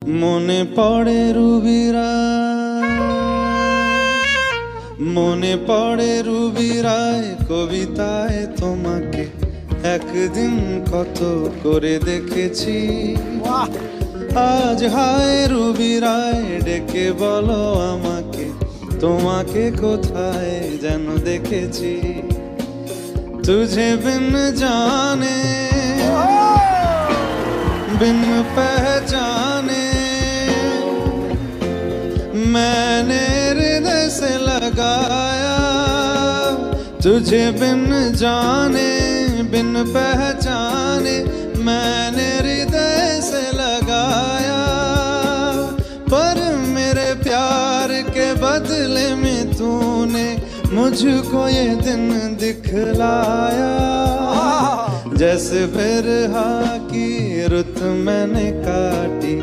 মনে পড়ে রুবিরায় কবিতায় তোমাকে একদিন কত করে দেখেছি। আজ হায় রুবিরায় ডেকে বলো আমাকে, তোমাকে কোথায় যেন দেখেছি। तुझे बिन जाने बिन पहचाने मैंने हृदय से लगाया। तुझे बिन जाने बिन पहचाने मैंने हृदय से लगाया। पर मेरे प्यार के बदले में तूने मुझको ये दिन दिखलाया। जैसे बिरहा की रुत मैंने काटी